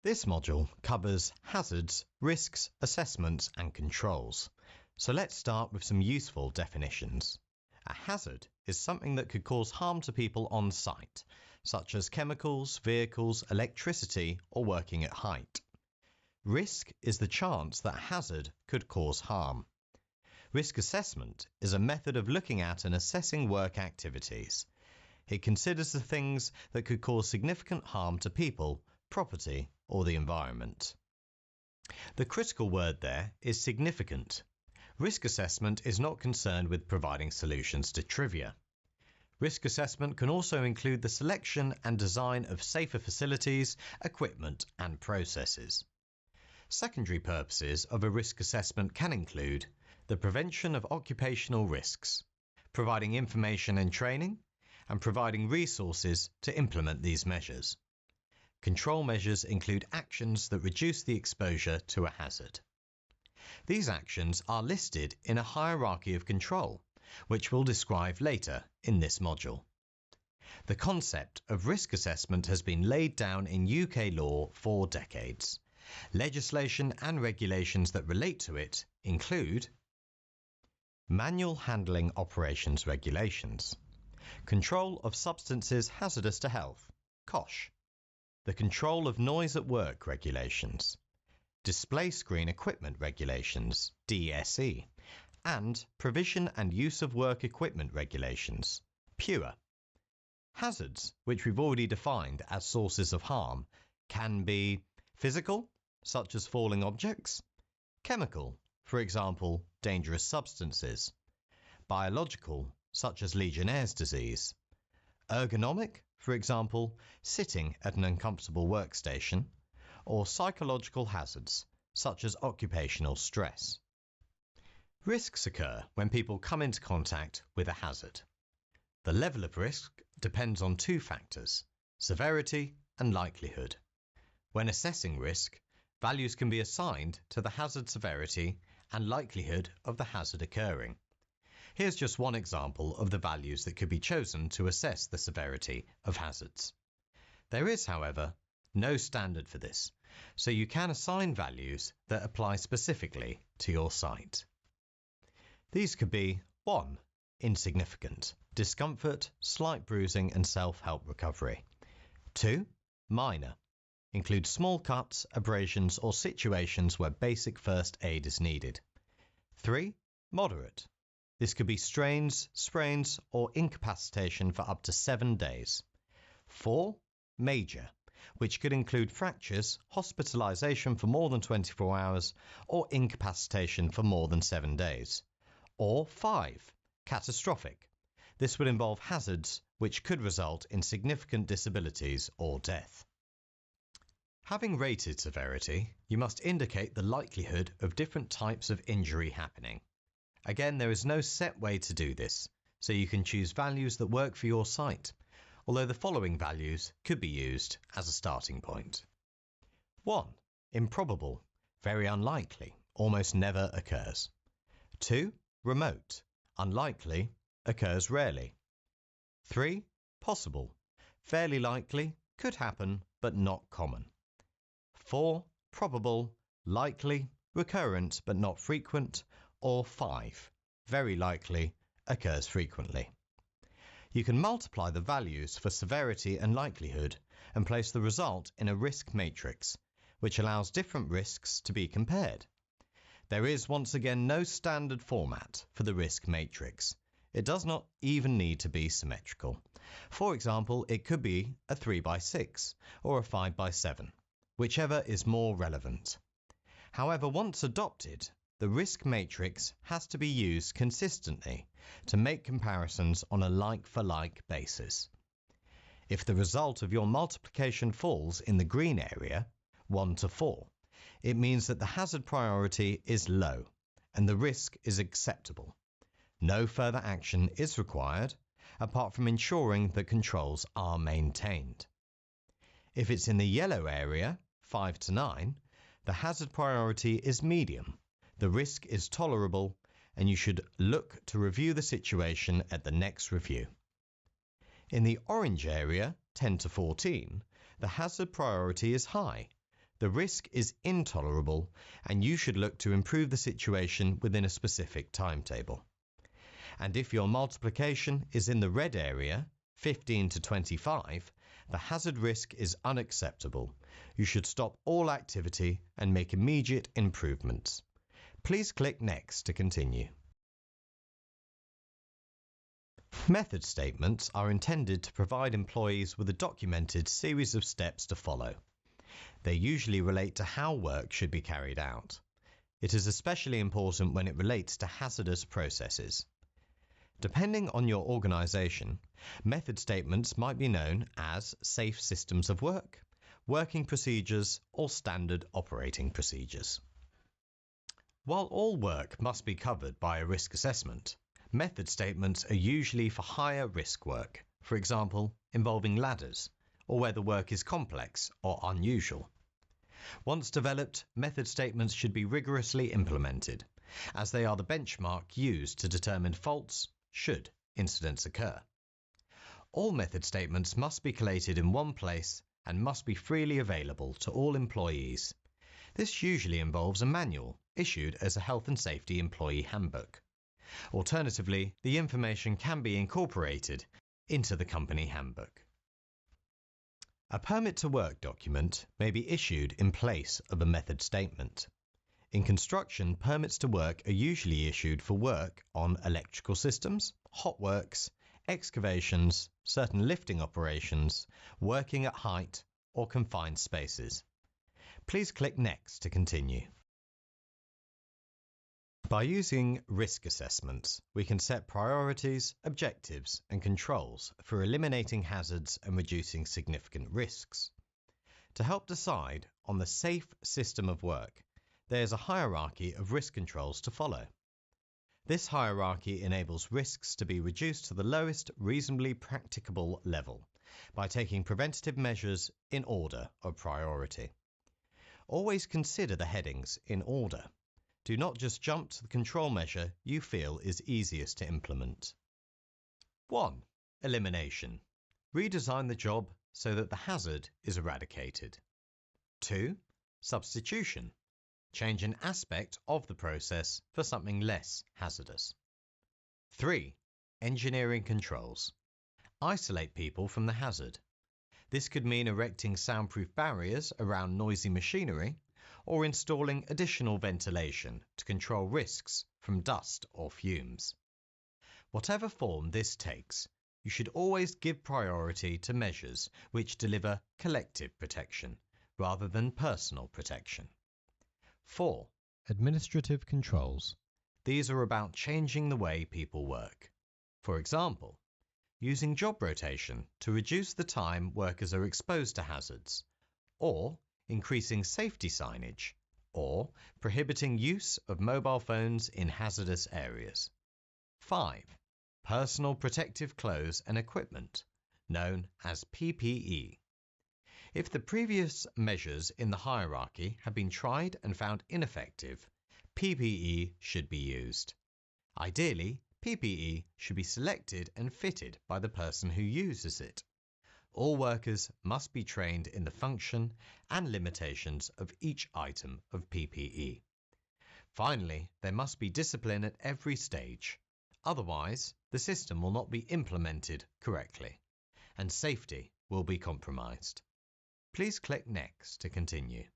This module covers hazards, risks, assessments and controls. So let's start with some useful definitions. A hazard is something that could cause harm to people on site, such as chemicals, vehicles, electricity or working at height. Risk is the chance that a hazard could cause harm. Risk assessment is a method of looking at and assessing work activities. It considers the things that could cause significant harm to people, property, or the environment. The critical word there is significant. Risk assessment is not concerned with providing solutions to trivia. Risk assessment can also include the selection and design of safer facilities, equipment, and processes. Secondary purposes of a risk assessment can include the prevention of occupational risks, providing information and training, and providing resources to implement these measures. Control measures include actions that reduce the exposure to a hazard. These actions are listed in a hierarchy of control, which we'll describe later in this module. The concept of risk assessment has been laid down in UK law for decades. Legislation and regulations that relate to it include Manual Handling Operations Regulations, Control of Substances Hazardous to Health, COSH, the Control of Noise at Work Regulations, Display Screen Equipment Regulations, DSE, and Provision and Use of Work Equipment Regulations, PUR. Hazards, which we've already defined as sources of harm, can be physical, such as falling objects, chemical, for example, dangerous substances, biological, such as Legionnaire's disease, ergonomic, for example, sitting at an uncomfortable workstation, or psychological hazards, such as occupational stress. Risks occur when people come into contact with a hazard. The level of risk depends on two factors, severity and likelihood. When assessing risk, values can be assigned to the hazard severity and likelihood of the hazard occurring. Here's just one example of the values that could be chosen to assess the severity of hazards. There is, however, no standard for this, so you can assign values that apply specifically to your site. These could be 1. Insignificant, discomfort, slight bruising and self-help recovery. 2. Minor, include small cuts, abrasions or situations where basic first aid is needed. 3. Moderate. This could be strains, sprains, or incapacitation for up to 7 days. 4. Major, which could include fractures, hospitalization for more than 24 hours, or incapacitation for more than 7 days. Or 5. Catastrophic. This would involve hazards which could result in significant disabilities or death. Having rated severity, you must indicate the likelihood of different types of injury happening. Again, there is no set way to do this, so you can choose values that work for your site, although the following values could be used as a starting point. 1. Improbable, very unlikely, almost never occurs. 2. Remote, unlikely, occurs rarely. 3. Possible, fairly likely, could happen, but not common. 4. Probable, likely, recurrent but not frequent, or 5. Very likely, occurs frequently. You can multiply the values for severity and likelihood and place the result in a risk matrix, which allows different risks to be compared. There is once again no standard format for the risk matrix. It does not even need to be symmetrical. For example, it could be a 3x6 or a 5x7, whichever is more relevant. However, once adopted, the risk matrix has to be used consistently to make comparisons on a like-for-like basis. If the result of your multiplication falls in the green area, 1 to 4, it means that the hazard priority is low and the risk is acceptable. No further action is required, apart from ensuring that controls are maintained. If it's in the yellow area, 5 to 9, the hazard priority is medium. The risk is tolerable, and you should look to review the situation at the next review. In the orange area, 10 to 14, the hazard priority is high. The risk is intolerable and you should look to improve the situation within a specific timetable. And if your multiplication is in the red area, 15 to 25, the hazard risk is unacceptable. You should stop all activity and make immediate improvements. Please click Next to continue. Method statements are intended to provide employees with a documented series of steps to follow. They usually relate to how work should be carried out. It is especially important when it relates to hazardous processes. Depending on your organization, method statements might be known as safe systems of work, working procedures, or standard operating procedures. While all work must be covered by a risk assessment, method statements are usually for higher risk work, for example, involving ladders, or where the work is complex or unusual. Once developed, method statements should be rigorously implemented, as they are the benchmark used to determine faults should incidents occur. All method statements must be collated in one place and must be freely available to all employees. This usually involves a manual issued as a health and safety employee handbook. Alternatively, the information can be incorporated into the company handbook. A permit to work document may be issued in place of a method statement. In construction, permits to work are usually issued for work on electrical systems, hot works, excavations, certain lifting operations, working at height, or confined spaces. Please click Next to continue. By using risk assessments, we can set priorities, objectives, and controls for eliminating hazards and reducing significant risks. To help decide on the safe system of work, there is a hierarchy of risk controls to follow. This hierarchy enables risks to be reduced to the lowest reasonably practicable level by taking preventative measures in order of priority. Always consider the headings in order. Do not just jump to the control measure you feel is easiest to implement. 1. Elimination. Redesign the job so that the hazard is eradicated. 2. Substitution. Change an aspect of the process for something less hazardous. 3. Engineering controls. Isolate people from the hazard. This could mean erecting soundproof barriers around noisy machinery or installing additional ventilation to control risks from dust or fumes. Whatever form this takes, you should always give priority to measures which deliver collective protection rather than personal protection. 4. Administrative controls. These are about changing the way people work. For example, using job rotation to reduce the time workers are exposed to hazards, or increasing safety signage, or prohibiting use of mobile phones in hazardous areas. 5. Personal protective clothes and equipment, known as PPE. If the previous measures in the hierarchy have been tried and found ineffective, PPE should be used. Ideally, PPE should be selected and fitted by the person who uses it. All workers must be trained in the function and limitations of each item of PPE. Finally, there must be discipline at every stage. Otherwise, the system will not be implemented correctly, and safety will be compromised. Please click Next to continue.